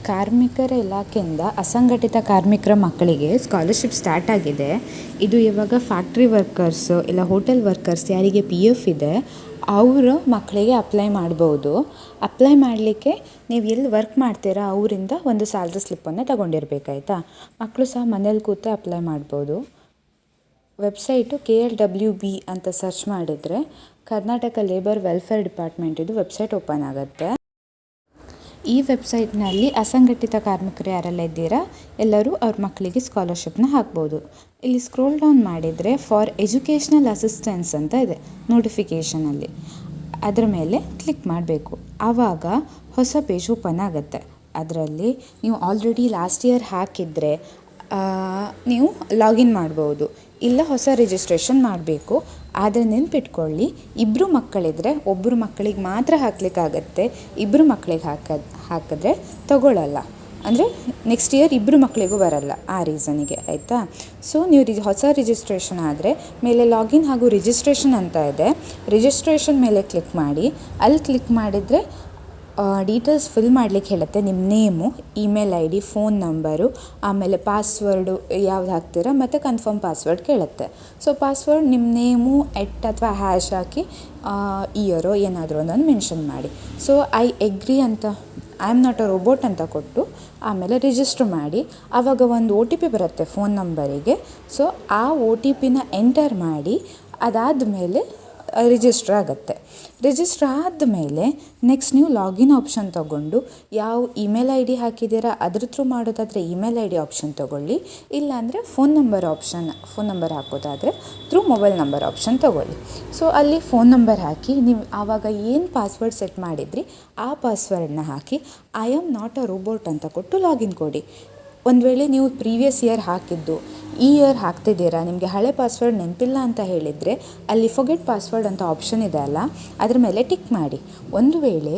ಕಾರ್ಮಿಕರ ಇಲಾಖೆಯಿಂದ ಅಸಂಘಟಿತ ಕಾರ್ಮಿಕರ ಮಕ್ಕಳಿಗೆ ಸ್ಕಾಲರ್ಶಿಪ್ ಸ್ಟಾರ್ಟ್ ಆಗಿದೆ. ಇದು ಇವಾಗ ಫ್ಯಾಕ್ಟ್ರಿ ವರ್ಕರ್ಸ್ ಇಲ್ಲ ಹೋಟೆಲ್ ವರ್ಕರ್ಸ್ ಯಾರಿಗೆ PF ಇದೆ ಅವರು ಮಕ್ಕಳಿಗೆ ಅಪ್ಲೈ ಮಾಡ್ಬೋದು. ಅಪ್ಲೈ ಮಾಡಲಿಕ್ಕೆ ನೀವು ಎಲ್ಲಿ ವರ್ಕ್ ಮಾಡ್ತೀರಾ ಅವರಿಂದ ಒಂದು ಸ್ಯಾಲ್ರಿ ಸ್ಲಿಪ್ಪನ್ನು ತಗೊಂಡಿರಬೇಕಾಯ್ತಾ. ಮಕ್ಕಳು ಸಹ ಮನೇಲಿ ಕೂತೆ ಅಪ್ಲೈ ಮಾಡ್ಬೋದು. ವೆಬ್ಸೈಟು KLWB ಅಂತ ಸರ್ಚ್ ಮಾಡಿದರೆ ಕರ್ನಾಟಕ ಲೇಬರ್ ವೆಲ್ಫೇರ್ ಡಿಪಾರ್ಟ್ಮೆಂಟಿದು ವೆಬ್ಸೈಟ್ ಓಪನ್ ಆಗುತ್ತೆ. ಈ ವೆಬ್ಸೈಟ್ನಲ್ಲಿ ಅಸಂಘಟಿತ ಕಾರ್ಮಿಕರು ಯಾರೆಲ್ಲ ಇದ್ದೀರಾ ಎಲ್ಲರೂ ಅವ್ರ ಮಕ್ಕಳಿಗೆ ಸ್ಕಾಲರ್ಶಿಪ್ನ ಹಾಕ್ಬೋದು. ಇಲ್ಲಿ ಸ್ಕ್ರೋಲ್ ಡೌನ್ ಮಾಡಿದರೆ ಫಾರ್ ಎಜುಕೇಷ್ನಲ್ ಅಸಿಸ್ಟೆನ್ಸ್ ಅಂತ ಇದೆ ನೋಟಿಫಿಕೇಷನಲ್ಲಿ. ಅದರ ಮೇಲೆ ಕ್ಲಿಕ್ ಮಾಡಬೇಕು. ಆವಾಗ ಹೊಸ ಪೇಜ್ ಓಪನ್ ಆಗುತ್ತೆ. ಅದರಲ್ಲಿ ನೀವು ಆಲ್ರೆಡಿ ಲಾಸ್ಟ್ ಇಯರ್ ಹಾಕಿದರೆ ನೀವು ಲಾಗಿನ್ ಮಾಡ್ಬೋದು, ಇಲ್ಲ ಹೊಸ ರಿಜಿಸ್ಟ್ರೇಷನ್ ಮಾಡಬೇಕು. ಆದರೆ ನೆನ್ಪಿಟ್ಕೊಳ್ಳಿ, ಇಬ್ಬರು ಮಕ್ಕಳಿದ್ರೆ ಒಬ್ಬರು ಮಕ್ಕಳಿಗೆ ಮಾತ್ರ ಹಾಕಲಿಕ್ಕಾಗತ್ತೆ. ಇಬ್ಬರು ಮಕ್ಕಳಿಗೆ ಹಾಕಿದ್ರೆ ತಗೊಳ್ಳಲ್ಲ, ಅಂದರೆ ನೆಕ್ಸ್ಟ್ ಇಯರ್ ಇಬ್ಬರು ಮಕ್ಕಳಿಗೂ ಬರಲ್ಲ ಆ ರೀಸನಿಗೆ, ಆಯಿತಾ. ಸೊ ನೀವು ಹೊಸ ರಿಜಿಸ್ಟ್ರೇಷನ್ ಆದರೆ ಮೇಲೆ ಲಾಗಿನ್ ಹಾಗೂ ರಿಜಿಸ್ಟ್ರೇಷನ್ ಅಂತ ಇದೆ. ರಿಜಿಸ್ಟ್ರೇಷನ್ ಮೇಲೆ ಕ್ಲಿಕ್ ಮಾಡಿ. ಅಲ್ಲಿ ಕ್ಲಿಕ್ ಮಾಡಿದರೆ ಡೀಟೇಲ್ಸ್ ಫಿಲ್ ಮಾಡಲಿಕ್ಕೆ ಹೇಳುತ್ತೆ. ನಿಮ್ಮ name, email ID, phone number, ಆಮೇಲೆ ಪಾಸ್ವರ್ಡು ಯಾವ್ದು ಹಾಕ್ತೀರಾ ಮತ್ತು ಕನ್ಫರ್ಮ್ ಪಾಸ್ವರ್ಡ್ ಕೇಳುತ್ತೆ. ಸೊ ಪಾಸ್ವರ್ಡ್ ನಿಮ್ಮ ನೇಮು ಅಥವಾ ಹ್ಯಾಶ್ ಹಾಕಿ ಇಯರೋ ಏನಾದರೂ ಒಂದನ್ನು ಮೆನ್ಷನ್ ಮಾಡಿ. ಸೊ ಐ ಎಗ್ರಿ ಅಂತ I am not a robot ಅಂತ ಕೊಟ್ಟು ಆಮೇಲೆ ರಿಜಿಸ್ಟರ್ ಮಾಡಿ. ಆವಾಗ ಒಂದು OTP ಬರುತ್ತೆ ಫೋನ್ ನಂಬರಿಗೆ. ಸೊ ಆ OTPನ ಎಂಟರ್ ಮಾಡಿ. ಅದಾದಮೇಲೆ ರಿಜಿಸ್ಟರ್ ಆಗುತ್ತೆ. ರಿಜಿಸ್ಟರ್ ಆದಮೇಲೆ ನೆಕ್ಸ್ಟ್ ನೀವು ಲಾಗಿನ್ ಆಪ್ಷನ್ ತೊಗೊಂಡು ಯಾವ ಇಮೇಲ್ ID ಹಾಕಿದ್ದೀರಾ ಅದ್ರ ಥ್ರೂ ಮಾಡೋದಾದರೆ ಇಮೇಲ್ ID ಆಪ್ಷನ್ ತೊಗೊಳ್ಳಿ. ಇಲ್ಲಾಂದರೆ ಫೋನ್ ನಂಬರ್ ಹಾಕೋದಾದರೆ ಥ್ರೂ ಮೊಬೈಲ್ ನಂಬರ್ ಆಪ್ಷನ್ ತೊಗೊಳ್ಳಿ. ಸೊ ಅಲ್ಲಿ ಫೋನ್ ನಂಬರ್ ಹಾಕಿ ನೀವು ಆವಾಗ ಏನು ಪಾಸ್ವರ್ಡ್ ಸೆಟ್ ಮಾಡಿದ್ರಿ ಆ ಪಾಸ್ವರ್ಡನ್ನ ಹಾಕಿ I am not a robot ಅಂತ ಕೊಟ್ಟು ಲಾಗಿನ್ ಕೊಡಿ. ಒಂದು ವೇಳೆ ನೀವು ಪ್ರೀವಿಯಸ್ ಇಯರ್ ಹಾಕಿದ್ದು ಈ ಇಯರ್ ಹಾಕ್ತಿದ್ದೀರಾ, ನಿಮಗೆ ಹಳೆ ಪಾಸ್ವರ್ಡ್ ನೆನಪಿಲ್ಲ ಅಂತ ಹೇಳಿದರೆ ಅಲ್ಲಿ ಫೊಗೆಟ್ ಪಾಸ್ವರ್ಡ್ ಅಂತ ಆಪ್ಷನ್ ಇದೆ ಅಲ್ಲ, ಅದ್ರ ಮೇಲೆ ಟಿಕ್ ಮಾಡಿ. ಒಂದು ವೇಳೆ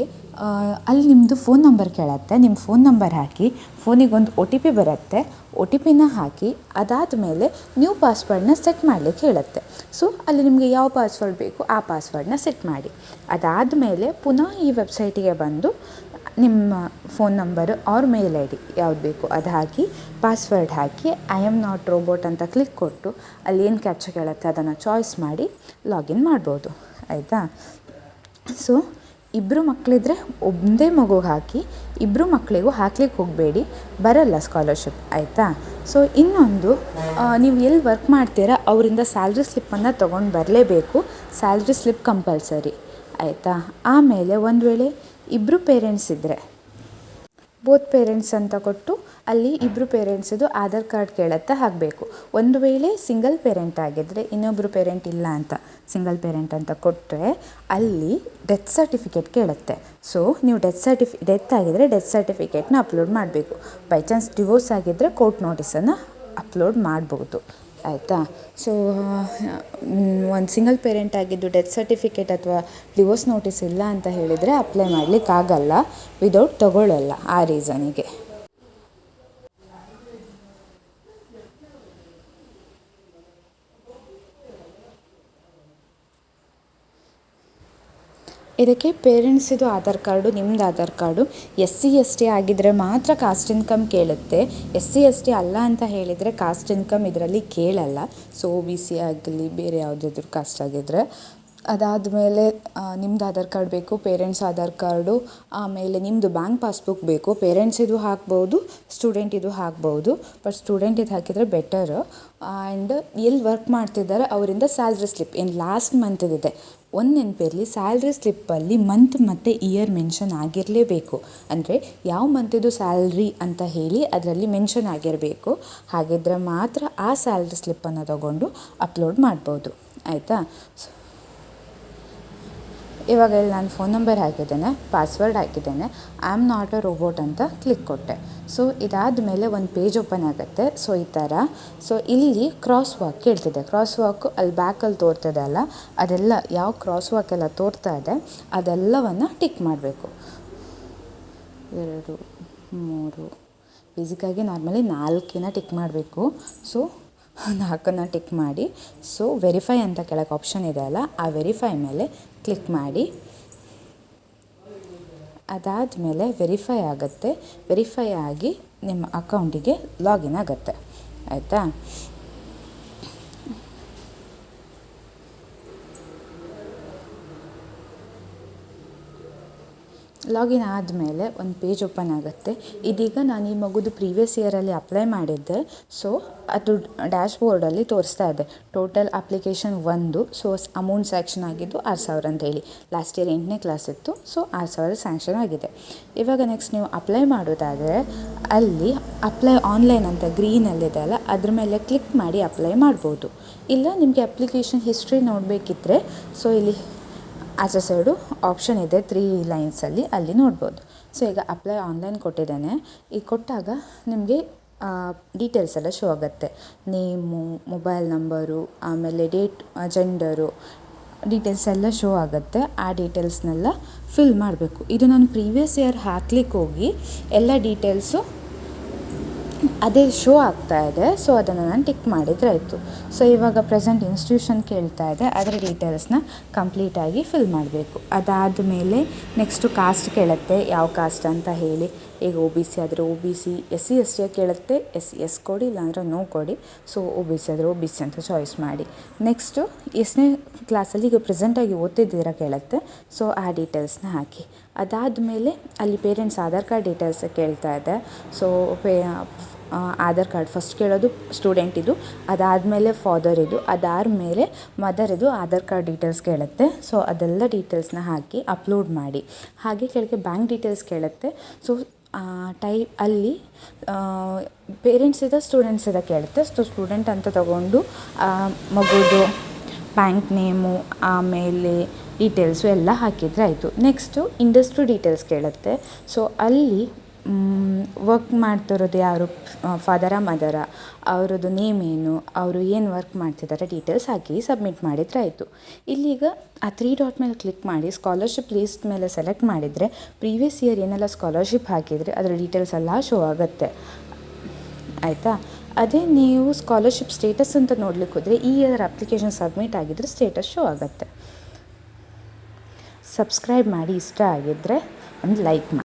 ಅಲ್ಲಿ ನಿಮ್ಮದು ಫೋನ್ ನಂಬರ್ ಕೇಳುತ್ತೆ, ನಿಮ್ಮ ಫೋನ್ ನಂಬರ್ ಹಾಕಿ, ಫೋನಿಗೊಂದು OTP ಬರುತ್ತೆ, OTPನ ಹಾಕಿ ಅದಾದಮೇಲೆ ನ್ಯೂ ಪಾಸ್ವರ್ಡನ್ನ ಸೆಟ್ ಮಾಡಲಿಕ್ಕೆ ಹೇಳುತ್ತೆ. ಸೊ ಅಲ್ಲಿ ನಿಮಗೆ ಯಾವ ಪಾಸ್ವರ್ಡ್ ಬೇಕು ಆ ಪಾಸ್ವರ್ಡನ್ನ ಸೆಟ್ ಮಾಡಿ. ಅದಾದಮೇಲೆ ಪುನಃ ಈ ವೆಬ್ಸೈಟಿಗೆ ಬಂದು ನಿಮ್ಮ ಫೋನ್ ನಂಬರು ಅವ್ರ ಮೇಲ್ ID ಯಾವ್ದು ಬೇಕು ಅದು ಹಾಕಿ ಪಾಸ್ವರ್ಡ್ ಹಾಕಿ ಐ ಆಮ್ ನಾಟ್ ರೋಬೋಟ್ ಅಂತ ಕ್ಲಿಕ್ ಕೊಟ್ಟು ಅಲ್ಲಿ ಏನು ಕ್ಯಾಪ್ಚರ್ ಕೇಳುತ್ತೆ ಅದನ್ನು ಚಾಯ್ಸ್ ಮಾಡಿ ಲಾಗಿನ್ ಮಾಡ್ಬೋದು, ಆಯಿತಾ. ಸೊ ಇಬ್ಬರು ಮಕ್ಕಳಿದ್ರೆ ಒಂದೇ ಮಗುಗೆ ಹಾಕಿ, ಇಬ್ಬರು ಮಕ್ಕಳಿಗೂ ಹಾಕ್ಲಿಕ್ಕೆ ಹೋಗಬೇಡಿ, ಬರಲ್ಲ ಸ್ಕಾಲರ್ಶಿಪ್, ಆಯಿತಾ. ಸೊ ಇನ್ನೊಂದು, ನೀವು ಎಲ್ಲಿ ವರ್ಕ್ ಮಾಡ್ತೀರಾ ಅವರಿಂದ ಸ್ಯಾಲ್ರಿ ಸ್ಲಿಪ್ಪನ್ನು ತೊಗೊಂಡು ಬರಲೇಬೇಕು. ಸ್ಯಾಲ್ರಿ ಸ್ಲಿಪ್ ಕಂಪಲ್ಸರಿ, ಆಯಿತಾ. ಆಮೇಲೆ ಒಂದು ವೇಳೆ ಇಬ್ಬರು ಪೇರೆಂಟ್ಸ್ ಇದ್ದರೆ ಬೋತ್ ಪೇರೆಂಟ್ಸ್ ಅಂತ ಕೊಟ್ಟು ಅಲ್ಲಿ ಇಬ್ಬರು ಪೇರೆಂಟ್ಸಿದು ಆಧಾರ್ ಕಾರ್ಡ್ ಕೇಳುತ್ತೆ, ಹಾಕಬೇಕು. ಒಂದು ವೇಳೆ ಸಿಂಗಲ್ ಪೇರೆಂಟ್ ಆಗಿದ್ದರೆ, ಇನ್ನೊಬ್ಬರು ಪೇರೆಂಟ್ ಇಲ್ಲ ಅಂತ ಸಿಂಗಲ್ ಪೇರೆಂಟ್ ಅಂತ ಕೊಟ್ಟರೆ ಅಲ್ಲಿ ಡೆತ್ ಸರ್ಟಿಫಿಕೇಟ್ ಕೇಳುತ್ತೆ. ಸೊ ನೀವು ಡೆತ್ ಆಗಿದ್ದರೆ ಡೆತ್ ಸರ್ಟಿಫಿಕೇಟ್ನ ಅಪ್ಲೋಡ್ ಮಾಡಬೇಕು. ಬೈ ಚಾನ್ಸ್ ಡಿವೋರ್ಸ್ ಆಗಿದ್ದರೆ ಕೋರ್ಟ್ ನೋಟಿಸನ್ನು ಅಪ್ಲೋಡ್ ಮಾಡ್ಬೋದು, ಆಯಿತಾ. ಸೊ ಒಂದು ಸಿಂಗಲ್ ಪೇರೆಂಟ್ ಆಗಿದ್ದು ಡೆತ್ ಸರ್ಟಿಫಿಕೇಟ್ ಅಥವಾ ಡಿವೋರ್ಸ್ ನೋಟಿಸ್ ಇಲ್ಲ ಅಂತ ಹೇಳಿದರೆ ಅಪ್ಲೈ ಮಾಡಲಿಕ್ಕಾಗಲ್ಲ, ವಿದೌಟ್ ತಗೊಳ್ಳಲ್ಲ ಆ ರೀಸನಿಗೆ. ಇದಕ್ಕೆ ಪೇರೆಂಟ್ಸಿದು ಆಧಾರ್ ಕಾರ್ಡು, ನಿಮ್ಮದು ಆಧಾರ್ ಕಾರ್ಡು, SC ST ಆಗಿದ್ದರೆ ಮಾತ್ರ ಕಾಸ್ಟ್ ಇನ್ಕಮ್ ಕೇಳುತ್ತೆ. SC ST ಅಲ್ಲ ಅಂತ ಹೇಳಿದರೆ ಕಾಸ್ಟ್ ಇನ್ಕಮ್ ಇದರಲ್ಲಿ ಕೇಳಲ್ಲ. ಸೊ OBC ಆಗಲಿ ಬೇರೆ ಯಾವುದಾದ್ರೂ ಕಾಸ್ಟ್ ಆಗಿದ್ದರೆ. ಅದಾದಮೇಲೆ ನಿಮ್ಮದು ಆಧಾರ್ ಕಾರ್ಡ್ ಬೇಕು, ಪೇರೆಂಟ್ಸ್ ಆಧಾರ್ ಕಾರ್ಡು, ಆಮೇಲೆ ನಿಮ್ಮದು ಬ್ಯಾಂಕ್ ಪಾಸ್ಬುಕ್ ಬೇಕು. ಪೇರೆಂಟ್ಸಿದು ಹಾಕ್ಬೋದು, ಸ್ಟೂಡೆಂಟಿದು ಹಾಕ್ಬೋದು, ಬಟ್ ಸ್ಟೂಡೆಂಟಿದು ಹಾಕಿದರೆ ಬೆಟರ್. ಆ್ಯಂಡ್ ಎಲ್ಲಿ ವರ್ಕ್ ಮಾಡ್ತಿದ್ದಾರೆ ಅವರಿಂದ ಸ್ಯಾಲ್ರಿ ಸ್ಲಿಪ್ ಏನು ಲಾಸ್ಟ್ ಮಂತಿದೆ. ಒಂದು ನೆನಪಿರಲಿ, ಸ್ಯಾಲ್ರಿ ಸ್ಲಿಪ್ಪಲ್ಲಿ ಮಂತ್ ಮತ್ತು ಇಯರ್ ಮೆನ್ಷನ್ ಆಗಿರಲೇಬೇಕು. ಅಂದರೆ ಯಾವ ಮಂತಿದು ಸ್ಯಾಲ್ರಿ ಅಂತ ಹೇಳಿ ಅದರಲ್ಲಿ ಮೆನ್ಷನ್ ಆಗಿರಬೇಕು. ಹಾಗಿದ್ದರೆ ಮಾತ್ರ ಆ ಸ್ಯಾಲ್ರಿ ಸ್ಲಿಪ್ಪನ್ನು ತಗೊಂಡು ಅಪ್ಲೋಡ್ ಮಾಡ್ಬೋದು, ಆಯಿತಾ. ಇವಾಗ ಇಲ್ಲಿ ನಾನು ಫೋನ್ ನಂಬರ್ ಹಾಕಿದ್ದೇನೆ, ಪಾಸ್ವರ್ಡ್ ಹಾಕಿದ್ದೇನೆ, I am not a robot ಅಂತ ಕ್ಲಿಕ್ ಕೊಟ್ಟೆ. ಸೊ ಇದಾದ ಮೇಲೆ ಒಂದು ಪೇಜ್ ಓಪನ್ ಆಗುತ್ತೆ. ಸೊ ಈ ಥರ. ಸೊ ಇಲ್ಲಿ ಕ್ರಾಸ್ ವಾಕ್ ಕೇಳ್ತಿದೆ. ಕ್ರಾಸ್ ವಾಕು ಅಲ್ಲಿ ಬ್ಯಾಕಲ್ಲಿ ತೋರ್ತಿದೆ ಅಲ್ಲ, ಅದೆಲ್ಲ ಯಾವ ಕ್ರಾಸ್ ವಾಕ್ ಎಲ್ಲ ತೋರ್ತಾ ಇದೆ ಅದೆಲ್ಲವನ್ನು ಟಿಕ್ ಮಾಡಬೇಕು. 2 3 ಬೇಸಿಕ್ಕಾಗಿ ನಾರ್ಮಲಿ 4 ಟಿಕ್ ಮಾಡಬೇಕು. ಸೊ 4 ಟಿಕ್ ಮಾಡಿ. ಸೊ ವೆರಿಫೈ ಅಂತ ಕೆಳಗೆ ಆಪ್ಷನ್ ಇದೆ ಅಲ್ಲ, ಆ ವೆರಿಫೈ ಮೇಲೆ ಕ್ಲಿಕ್ ಮಾಡಿ. ಅದಾದಮೇಲೆ ವೆರಿಫೈ ಆಗುತ್ತೆ. ವೆರಿಫೈ ಆಗಿ ನಿಮ್ಮ ಅಕೌಂಟಿಗೆ ಲಾಗಿನ್ ಆಗುತ್ತೆ. ಆಯಿತಾ? ಲಾಗಿನ್ ಆದಮೇಲೆ ಒಂದು ಪೇಜ್ ಓಪನ್ ಆಗುತ್ತೆ. ಇದೀಗ ನಾನು ಈ ಮಗುದು ಪ್ರೀವಿಯಸ್ ಇಯರಲ್ಲಿ ಅಪ್ಲೈ ಮಾಡಿದ್ದೆ. ಸೊ ಅದು ಡ್ಯಾಶ್ಬೋರ್ಡಲ್ಲಿ ತೋರಿಸ್ತಾ ಇದೆ total application 1. So amount sanction ಆಗಿದ್ದು 6,000 ಅಂತೇಳಿ. ಲಾಸ್ಟ್ ಇಯರ್ 8ನೇ ಕ್ಲಾಸ್ ಇತ್ತು. ಸೊ 6,000 ಸ್ಯಾಂಕ್ಷನ್ ಆಗಿದೆ. ಇವಾಗ ನೆಕ್ಸ್ಟ್ ನೀವು ಅಪ್ಲೈ ಮಾಡೋದಾದರೆ ಅಲ್ಲಿ ಅಪ್ಲೈ ಆನ್ಲೈನ್ ಅಂತ ಗ್ರೀನಲ್ಲಿದೆ ಅಲ್ಲ, ಅದ್ರ ಮೇಲೆ ಕ್ಲಿಕ್ ಮಾಡಿ ಅಪ್ಲೈ ಮಾಡ್ಬೋದು. ಇಲ್ಲ ನಿಮಗೆ ಅಪ್ಲಿಕೇಶನ್ ಹಿಸ್ಟ್ರಿ ನೋಡಬೇಕಿದ್ರೆ ಸೊ ಇಲ್ಲಿ ಆಚೆ ಸೈಡು ಆಪ್ಷನ್ ಇದೆ 3 ಲೈನ್ಸಲ್ಲಿ, ಅಲ್ಲಿ ನೋಡ್ಬೋದು. ಸೊ ಈಗ ಅಪ್ಲೈ ಆನ್ಲೈನ್ ಕೊಟ್ಟಿದ್ದೇನೆ. ಈಗ ಕೊಟ್ಟಾಗ ನಿಮಗೆ ಡೀಟೇಲ್ಸ್ ಎಲ್ಲ ಶೋ ಆಗುತ್ತೆ. ನೇಮು, ಮೊಬೈಲ್ ನಂಬರು, ಆಮೇಲೆ ಡೇಟ್, ಜೆಂಡರು ಡೀಟೇಲ್ಸ್ ಎಲ್ಲ ಶೋ ಆಗುತ್ತೆ. ಆ ಡೀಟೇಲ್ಸ್ನೆಲ್ಲ ಫಿಲ್ ಮಾಡಬೇಕು. ಇದು ನಾನು ಪ್ರೀವಿಯಸ್ ಇಯರ್ ಹಾಕ್ಲಿಕ್ಕೆ ಹೋಗಿ ಎಲ್ಲ ಡೀಟೇಲ್ಸು ಅದೇ ಶೋ ಆಗ್ತಾ ಇದೆ. ಸೊ ಅದನ್ನು ನಾನು ಟಿಕ್ ಮಾಡಿದರೆ ಆಯಿತು. ಸೊ ಇವಾಗ ಪ್ರೆಸೆಂಟ್ ಇನ್ಸ್ಟಿಟ್ಯೂಷನ್ ಕೇಳ್ತಾ ಇದೆ, ಅದರ ಡೀಟೇಲ್ಸ್ನ ಕಂಪ್ಲೀಟಾಗಿ ಫಿಲ್ ಮಾಡಬೇಕು. ಅದಾದಮೇಲೆ ನೆಕ್ಸ್ಟು ಕಾಸ್ಟ್ ಕೇಳುತ್ತೆ, ಯಾವ ಕಾಸ್ಟ್ ಅಂತ ಹೇಳಿ. ಈಗ OBC ಆದರೆ OBC, SC ST ಕೇಳುತ್ತೆ, SC ಕೊಡಿ, ಇಲ್ಲಾಂದರೆ ನೋ ಕೊಡಿ. ಸೊ OBC ಆದರೆ OBC ಅಂತ ಚಾಯ್ಸ್ ಮಾಡಿ. ನೆಕ್ಸ್ಟು ಎಷ್ಟನೇ ಕ್ಲಾಸಲ್ಲಿ ಈಗ ಪ್ರೆಸೆಂಟಾಗಿ ಓದ್ತಿದ್ದೀರಾ ಕೇಳುತ್ತೆ. ಸೊ ಆ ಡೀಟೇಲ್ಸ್ನ ಹಾಕಿ. ಅದಾದಮೇಲೆ ಅಲ್ಲಿ ಪೇರೆಂಟ್ಸ್ ಆಧಾರ್ ಕಾರ್ಡ್ ಡೀಟೇಲ್ಸ್ ಕೇಳ್ತಾ ಇದೆ. ಸೊ ಆಧಾರ್ ಕಾರ್ಡ್ ಫಸ್ಟ್ ಕೇಳೋದು ಸ್ಟೂಡೆಂಟಿದು, ಅದಾದಮೇಲೆ ಫಾದರಿದು, ಅದಾದಮೇಲೆ ಮದರಿದು ಆಧಾರ್ ಕಾರ್ಡ್ ಡೀಟೇಲ್ಸ್ ಕೇಳುತ್ತೆ. ಸೊ ಅದೆಲ್ಲ ಡೀಟೇಲ್ಸ್ನ ಹಾಕಿ ಅಪ್ಲೋಡ್ ಮಾಡಿ. ಹಾಗೆ ಕೆಳಗೆ ಬ್ಯಾಂಕ್ ಡೀಟೇಲ್ಸ್ ಕೇಳುತ್ತೆ. ಸೊ ಅಲ್ಲಿ ಪೇರೆಂಟ್ಸಿದ ಸ್ಟೂಡೆಂಟ್ಸಿದ ಕೇಳುತ್ತೆ. ಸೊ ಸ್ಟೂಡೆಂಟ್ ಅಂತ ತಗೊಂಡು ಮಗುದು ಬ್ಯಾಂಕ್ ನೇಮು, ಆಮೇಲೆ ಡೀಟೇಲ್ಸು ಎಲ್ಲ ಹಾಕಿದರೆ ಆಯಿತು. ನೆಕ್ಸ್ಟು ಇಂಡಸ್ಟ್ರಿ ಡೀಟೇಲ್ಸ್ ಕೇಳುತ್ತೆ. ಸೊ ಅಲ್ಲಿ ವರ್ಕ್ ಮಾಡ್ತಿರೋದು ಯಾರು, ಫಾದರಾ ಮದರಾ, ಅವರದ್ದು ನೇಮ್ ಏನು, ಅವರು ಏನು ವರ್ಕ್ ಮಾಡ್ತಿದ್ದಾರೆ ಡೀಟೇಲ್ಸ್ ಹಾಕಿ ಸಬ್ಮಿಟ್ ಮಾಡಿದರೆ ಆಯಿತು. ಇಲ್ಲೀಗ ಆ 3 ಡಾಟ್ ಮೇಲೆ ಕ್ಲಿಕ್ ಮಾಡಿ ಸ್ಕಾಲರ್ಶಿಪ್ ಲೀಸ್ಟ್ ಮೇಲೆ ಸೆಲೆಕ್ಟ್ ಮಾಡಿದರೆ ಪ್ರೀವಿಯಸ್ ಇಯರ್ ಏನೆಲ್ಲ ಸ್ಕಾಲರ್ಶಿಪ್ ಹಾಕಿದರೆ ಅದರ ಡೀಟೇಲ್ಸ್ ಎಲ್ಲ ಶೋ ಆಗುತ್ತೆ. ಆಯಿತಾ? ಅದೇ ನೀವು ಸ್ಕಾಲರ್ಶಿಪ್ ಸ್ಟೇಟಸ್ ಅಂತ ನೋಡ್ಲಿಕ್ಕೆ ಹೋದರೆ ಈ ಇಯರ್ ಅಪ್ಲಿಕೇಶನ್ ಸಬ್ಮಿಟ್ ಆಗಿದ್ದರೆ ಸ್ಟೇಟಸ್ ಶೋ ಆಗುತ್ತೆ. ಸಬ್ಸ್ಕ್ರೈಬ್ ಮಾಡಿ, ಇಷ್ಟ ಆಗಿದ್ದರೆ ಒಂದು ಲೈಕ್ ಮಾಡಿ.